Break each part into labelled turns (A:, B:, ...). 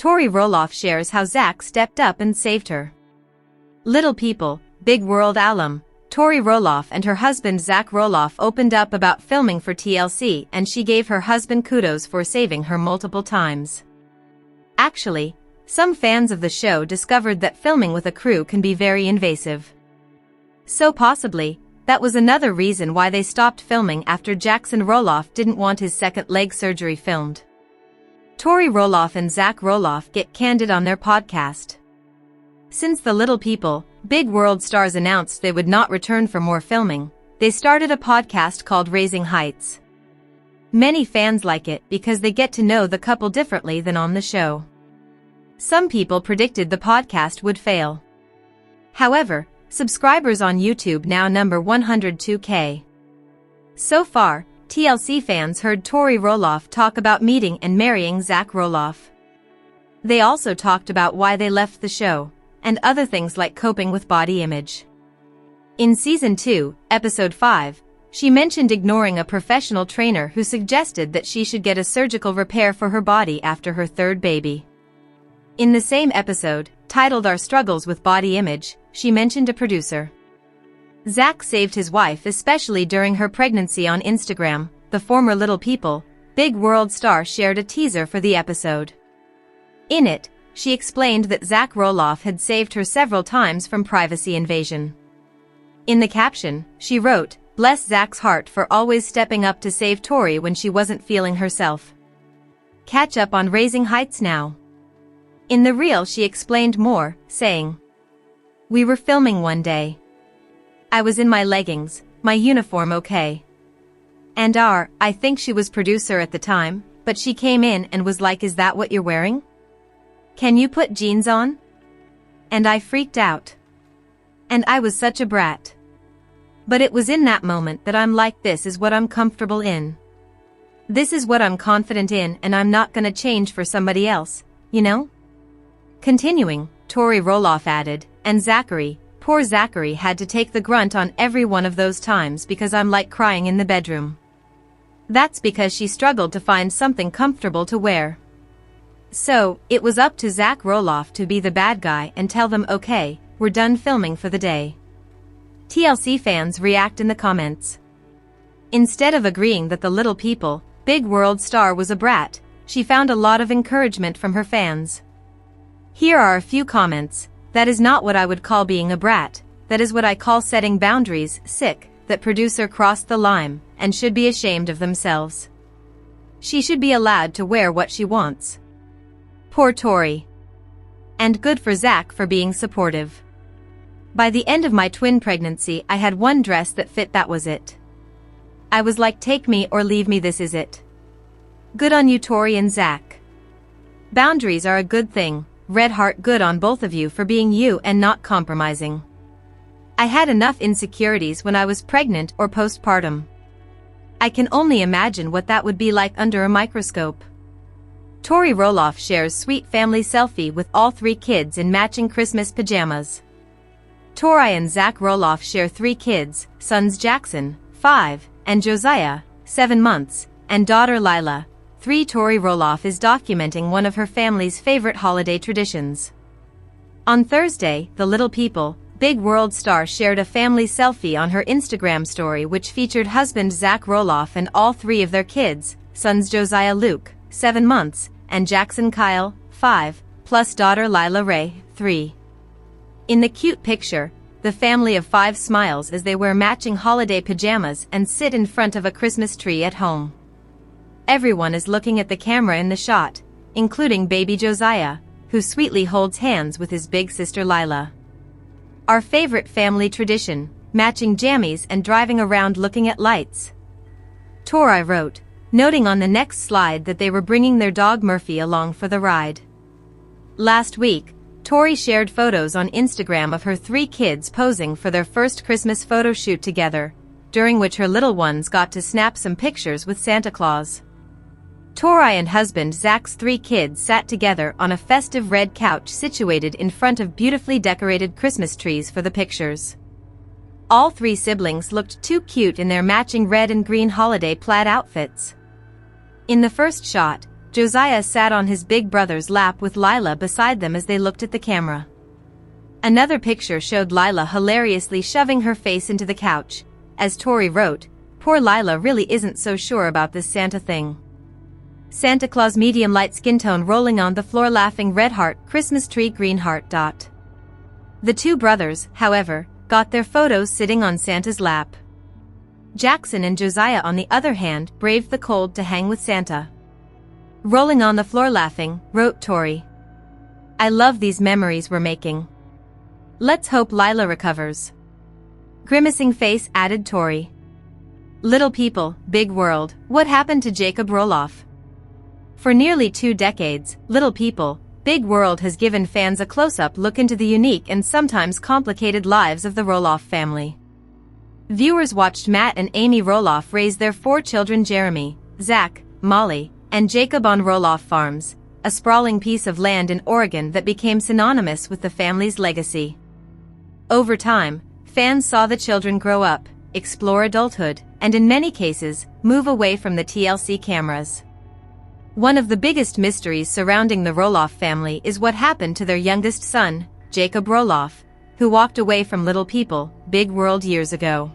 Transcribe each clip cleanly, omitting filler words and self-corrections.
A: Tori Roloff shares how Zach stepped up and saved her. Little People, Big World alum, Tori Roloff and her husband Zach Roloff opened up about filming for TLC, and she gave her husband kudos for saving her multiple times. Actually, some fans of the show discovered that filming with a crew can be very invasive. So possibly, that was another reason why they stopped filming after Jackson Roloff didn't want his second leg surgery filmed. Tori Roloff and Zach Roloff get candid on their podcast. Since the Little People, Big World stars announced they would not return for more filming, they started a podcast called Raising Heights. Many fans like it because they get to know the couple differently than on the show. Some people predicted the podcast would fail. However, subscribers on YouTube now number 102K. So far, TLC fans heard Tori Roloff talk about meeting and marrying Zach Roloff. They also talked about why they left the show, and other things like coping with body image. In Season 2, Episode 5, she mentioned ignoring a professional trainer who suggested that she should get a surgical repair for her body after her third baby. In the same episode, titled Our Struggles with Body Image, she mentioned a producer. Zach saved his wife especially during her pregnancy on Instagram. The former Little People, Big World star shared a teaser for the episode. In it, she explained that Zach Roloff had saved her several times from privacy invasion. In the caption, she wrote, "Bless Zach's heart for always stepping up to save Tori when she wasn't feeling herself." Catch up on Raising Heights now. In the reel she explained more, saying, "We were filming one day. I was in my leggings, my uniform okay. And I think she was producer at the time, but she came in and was like, 'Is that what you're wearing? Can you put jeans on?' And I freaked out. And I was such a brat. But it was in that moment that I'm like, this is what I'm comfortable in. This is what I'm confident in, and I'm not gonna change for somebody else, you know?" Continuing, Tori Roloff added, "And Zachary, poor Zachary had to take the grunt on every one of those times because I'm like crying in the bedroom. That's because she struggled to find something comfortable to wear. So, it was up to Zach Roloff to be the bad guy and tell them, okay, we're done filming for the day." TLC fans react in the comments. Instead of agreeing that the Little People, Big World star was a brat, she found a lot of encouragement from her fans. Here are a few comments. "That is not what I would call being a brat, that is what I call setting boundaries. Sick, that producer crossed the line, and should be ashamed of themselves. She should be allowed to wear what she wants. Poor Tori. And good for Zach for being supportive. By the end of my twin pregnancy I had one dress that fit, that was it. I was like, take me or leave me, this is it. Good on you Tori and Zach. Boundaries are a good thing, red heart, good on both of you for being you and not compromising. I had enough insecurities when I was pregnant or postpartum. I can only imagine what that would be like under a microscope." Tori Roloff shares sweet family selfie with all three kids in matching Christmas pajamas. Tori and Zach Roloff share 3 kids, sons Jackson, 5, and Josiah, 7 months, and daughter Lila, 3. Tori Roloff is documenting one of her family's favorite holiday traditions. On Thursday, the Little People, Big World star shared a family selfie on her Instagram story which featured husband Zach Roloff and all 3 of their kids, sons Josiah Luke, 7 months, and Jackson Kyle, 5, plus daughter Lila Ray, 3. In the cute picture, the family of 5 smiles as they wear matching holiday pajamas and sit in front of a Christmas tree at home. Everyone is looking at the camera in the shot, including baby Josiah, who sweetly holds hands with his big sister Lila. Our favorite family tradition, matching jammies and driving around looking at lights. Tori wrote, noting on the next slide that they were bringing their dog Murphy along for the ride. Last week, Tori shared photos on Instagram of her 3 kids posing for their first Christmas photo shoot together, during which her little ones got to snap some pictures with Santa Claus. Tori and husband Zach's 3 kids sat together on a festive red couch situated in front of beautifully decorated Christmas trees for the pictures. All 3 siblings looked too cute in their matching red and green holiday plaid outfits. In the first shot, Josiah sat on his big brother's lap with Lila beside them as they looked at the camera. Another picture showed Lila hilariously shoving her face into the couch. As Tori wrote, "Poor Lila really isn't so sure about this Santa thing. Santa Claus medium light skin tone rolling on the floor laughing red heart Christmas tree green heart. The two brothers, however, got their photos sitting on Santa's lap. Jackson and Josiah on the other hand braved the cold to hang with Santa. Rolling on the floor laughing, wrote Tori. I love these memories we're making. Let's hope Lila recovers. Grimacing face added Tori. Little people, big world, what happened to Jacob Roloff? For nearly 2 decades, Little People, Big World has given fans a close-up look into the unique and sometimes complicated lives of the Roloff family. Viewers watched Matt and Amy Roloff raise their 4 children Jeremy, Zach, Molly, and Jacob on Roloff Farms, a sprawling piece of land in Oregon that became synonymous with the family's legacy. Over time, fans saw the children grow up, explore adulthood, and in many cases, move away from the TLC cameras. One of the biggest mysteries surrounding the Roloff family is what happened to their youngest son, Jacob Roloff, who walked away from Little People, Big World years ago.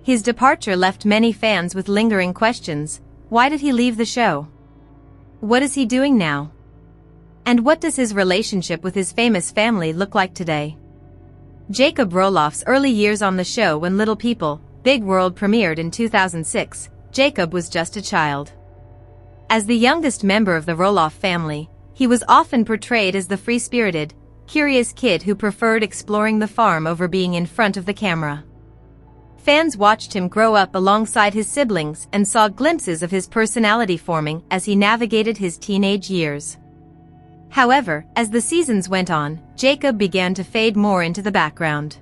A: His departure left many fans with lingering questions. Why did he leave the show? What is he doing now? And what does his relationship with his famous family look like today? Jacob Roloff's early years on the show when Little People, Big World premiered in 2006, Jacob was just a child. As the youngest member of the Roloff family, he was often portrayed as the free-spirited, curious kid who preferred exploring the farm over being in front of the camera. Fans watched him grow up alongside his siblings and saw glimpses of his personality forming as he navigated his teenage years. However, as the seasons went on, Jacob began to fade more into the background.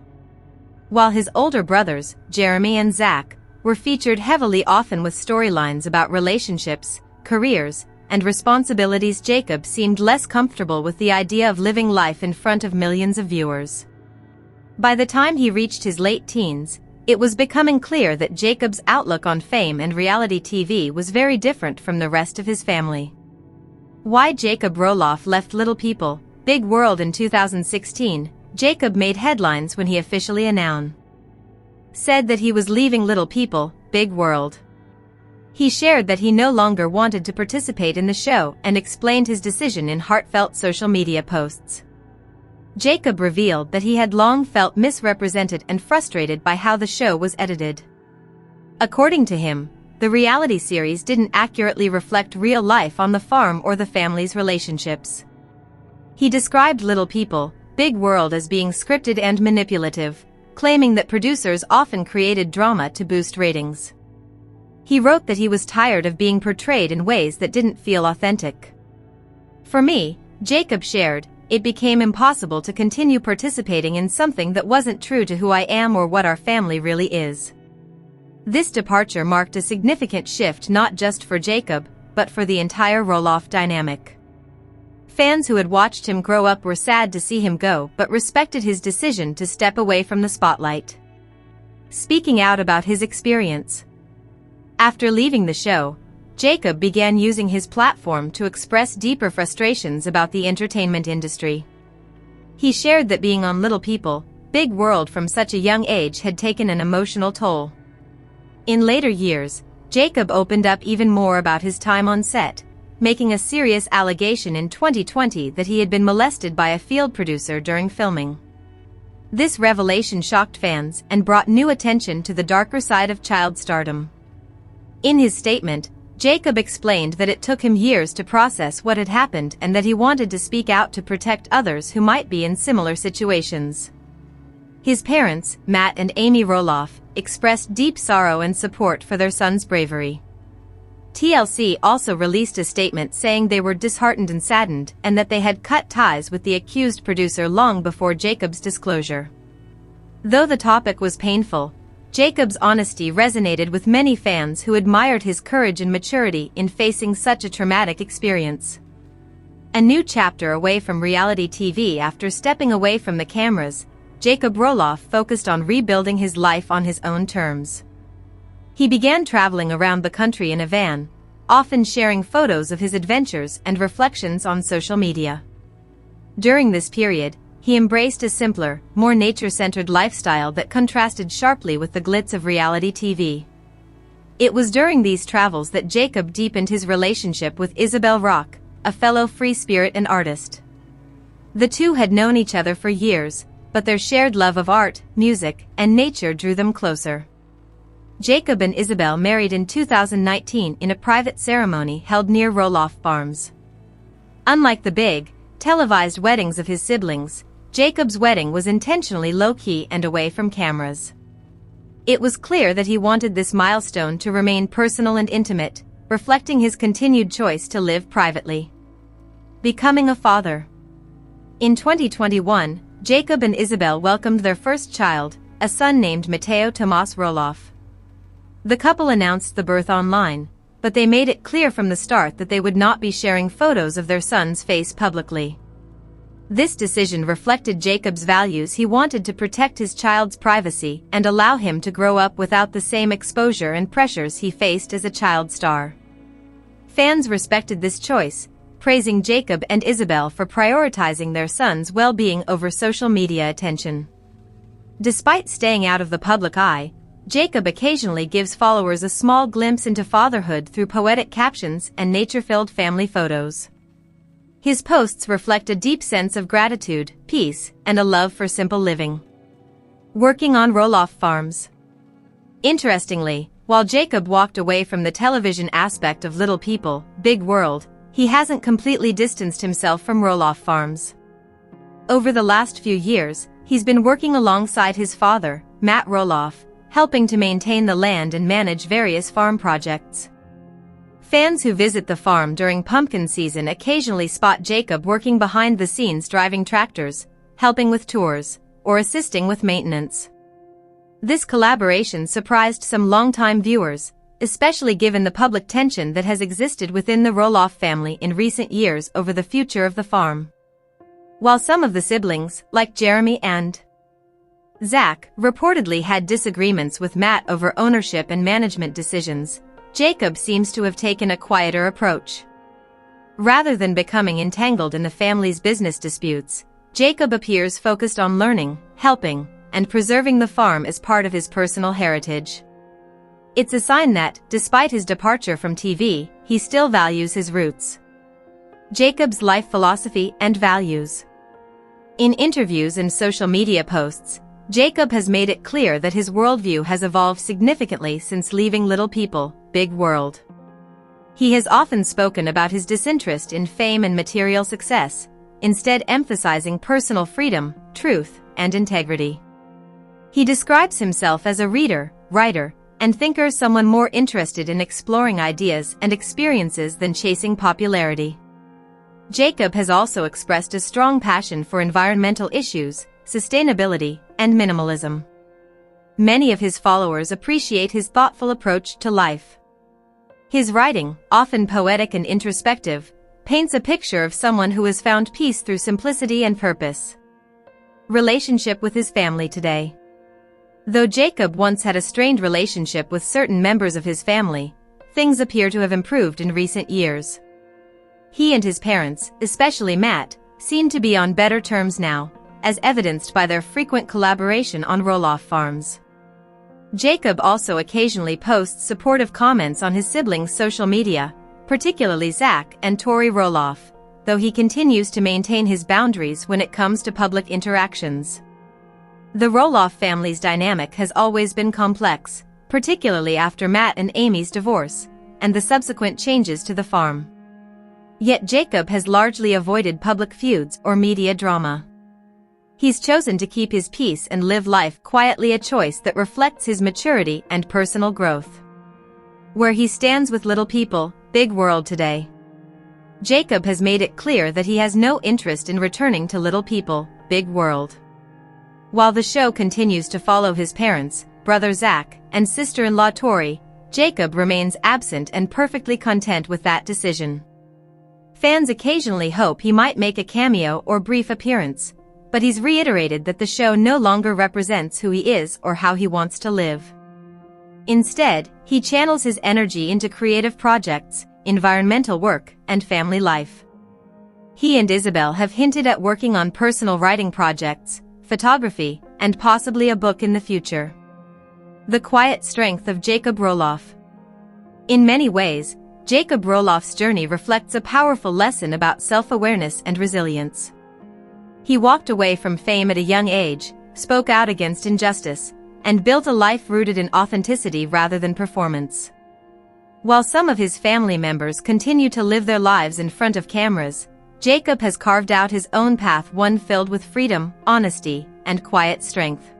A: While his older brothers, Jeremy and Zach, were featured heavily often with storylines about relationships, careers, and responsibilities, Jacob seemed less comfortable with the idea of living life in front of millions of viewers. By the time he reached his late teens, it was becoming clear that Jacob's outlook on fame and reality TV was very different from the rest of his family. Why Jacob Roloff left Little People, Big World in 2016, Jacob made headlines when he officially said that he was leaving Little People, Big World. He shared that he no longer wanted to participate in the show and explained his decision in heartfelt social media posts. Jacob revealed that he had long felt misrepresented and frustrated by how the show was edited. According to him, the reality series didn't accurately reflect real life on the farm or the family's relationships. He described Little People, Big World as being scripted and manipulative, claiming that producers often created drama to boost ratings. He wrote that he was tired of being portrayed in ways that didn't feel authentic. For me, Jacob shared, it became impossible to continue participating in something that wasn't true to who I am or what our family really is. This departure marked a significant shift not just for Jacob, but for the entire Roloff dynamic. Fans who had watched him grow up were sad to see him go but respected his decision to step away from the spotlight. Speaking out about his experience. After leaving the show, Jacob began using his platform to express deeper frustrations about the entertainment industry. He shared that being on Little People, Big World from such a young age had taken an emotional toll. In later years, Jacob opened up even more about his time on set, making a serious allegation in 2020 that he had been molested by a field producer during filming. This revelation shocked fans and brought new attention to the darker side of child stardom. In his statement, Jacob explained that it took him years to process what had happened and that he wanted to speak out to protect others who might be in similar situations. His parents, Matt and Amy Roloff, expressed deep sorrow and support for their son's bravery. TLC also released a statement saying they were disheartened and saddened and that they had cut ties with the accused producer long before Jacob's disclosure. Though the topic was painful, Jacob's honesty resonated with many fans who admired his courage and maturity in facing such a traumatic experience. A new chapter away from reality TV. After stepping away from the cameras, Jacob Roloff focused on rebuilding his life on his own terms. He began traveling around the country in a van, often sharing photos of his adventures and reflections on social media. During this period, he embraced a simpler, more nature-centered lifestyle that contrasted sharply with the glitz of reality TV. It was during these travels that Jacob deepened his relationship with Isabel Rock, a fellow free spirit and artist. The two had known each other for years, but their shared love of art, music, and nature drew them closer. Jacob and Isabel married in 2019 in a private ceremony held near Roloff Farms. Unlike the big, televised weddings of his siblings, Jacob's wedding was intentionally low-key and away from cameras. It was clear that he wanted this milestone to remain personal and intimate, reflecting his continued choice to live privately. Becoming a father. In 2021, Jacob and Isabel welcomed their first child, a son named Matteo Tomas Roloff. The couple announced the birth online, but they made it clear from the start that they would not be sharing photos of their son's face publicly. This decision reflected Jacob's values. He wanted to protect his child's privacy and allow him to grow up without the same exposure and pressures he faced as a child star. Fans respected this choice, praising Jacob and Isabel for prioritizing their son's well-being over social media attention. Despite staying out of the public eye, Jacob occasionally gives followers a small glimpse into fatherhood through poetic captions and nature-filled family photos. His posts reflect a deep sense of gratitude, peace, and a love for simple living. Working on Roloff Farms. Interestingly, while Jacob walked away from the television aspect of Little People, Big World, he hasn't completely distanced himself from Roloff Farms. Over the last few years, he's been working alongside his father, Matt Roloff, helping to maintain the land and manage various farm projects. Fans who visit the farm during pumpkin season occasionally spot Jacob working behind the scenes driving tractors, helping with tours, or assisting with maintenance. This collaboration surprised some longtime viewers, especially given the public tension that has existed within the Roloff family in recent years over the future of the farm. While some of the siblings, like Jeremy and Zach, reportedly had disagreements with Matt over ownership and management decisions, Jacob seems to have taken a quieter approach. Rather than becoming entangled in the family's business disputes, Jacob appears focused on learning, helping, and preserving the farm as part of his personal heritage. It's a sign that, despite his departure from TV, he still values his roots. Jacob's life philosophy and values. In interviews and social media posts, Jacob has made it clear that his worldview has evolved significantly since leaving Little People, Big World. He has often spoken about his disinterest in fame and material success, instead emphasizing personal freedom, truth, and integrity. He describes himself as a reader, writer, and thinker, someone more interested in exploring ideas and experiences than chasing popularity. Jacob has also expressed a strong passion for environmental issues, sustainability, and minimalism. Many of his followers appreciate his thoughtful approach to life. His writing, often poetic and introspective, paints a picture of someone who has found peace through simplicity and purpose. Relationship with his family today. Though Jacob once had a strained relationship with certain members of his family, things appear to have improved in recent years. He and his parents, especially Matt, seem to be on better terms now, as evidenced by their frequent collaboration on Roloff Farms. Jacob also occasionally posts supportive comments on his siblings' social media, particularly Zach and Tori Roloff, though he continues to maintain his boundaries when it comes to public interactions. The Roloff family's dynamic has always been complex, particularly after Matt and Amy's divorce, and the subsequent changes to the farm. Yet Jacob has largely avoided public feuds or media drama. He's chosen to keep his peace and live life quietly, a choice that reflects his maturity and personal growth. Where he stands with Little People, Big World today. Jacob has made it clear that he has no interest in returning to Little People, Big World. While the show continues to follow his parents, brother Zach, and sister-in-law Tori, Jacob remains absent and perfectly content with that decision. Fans occasionally hope he might make a cameo or brief appearance, but he's reiterated that the show no longer represents who he is or how he wants to live. Instead, he channels his energy into creative projects, environmental work, and family life. He and Isabel have hinted at working on personal writing projects, photography, and possibly a book in the future. The quiet strength of Jacob Roloff. In many ways, Jacob Roloff's journey reflects a powerful lesson about self-awareness and resilience. He walked away from fame at a young age, spoke out against injustice, and built a life rooted in authenticity rather than performance. While some of his family members continue to live their lives in front of cameras, Jacob has carved out his own path, one filled with freedom, honesty, and quiet strength.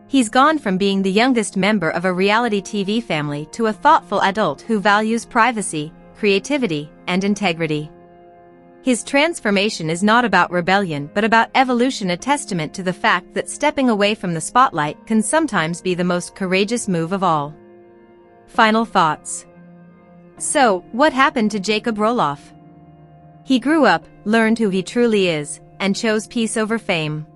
A: He's gone from being the youngest member of a reality TV family to a thoughtful adult who values privacy, creativity, and integrity. His transformation is not about rebellion but about evolution, a testament to the fact that stepping away from the spotlight can sometimes be the most courageous move of all. Final thoughts. So, what happened to Jacob Roloff? He grew up, learned who he truly is, and chose peace over fame.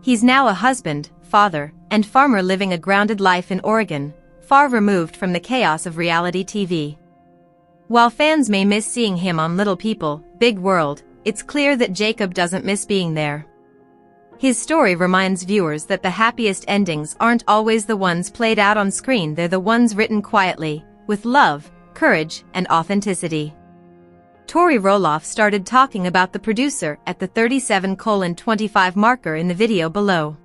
A: He's now a husband, father, and farmer living a grounded life in Oregon, far removed from the chaos of reality TV. While fans may miss seeing him on Little People, Big World, it's clear that Jacob doesn't miss being there. His story reminds viewers that the happiest endings aren't always the ones played out on screen, they're the ones written quietly, with love, courage, and authenticity. Tori Roloff started talking about the producer at the 37:25 marker in the video below.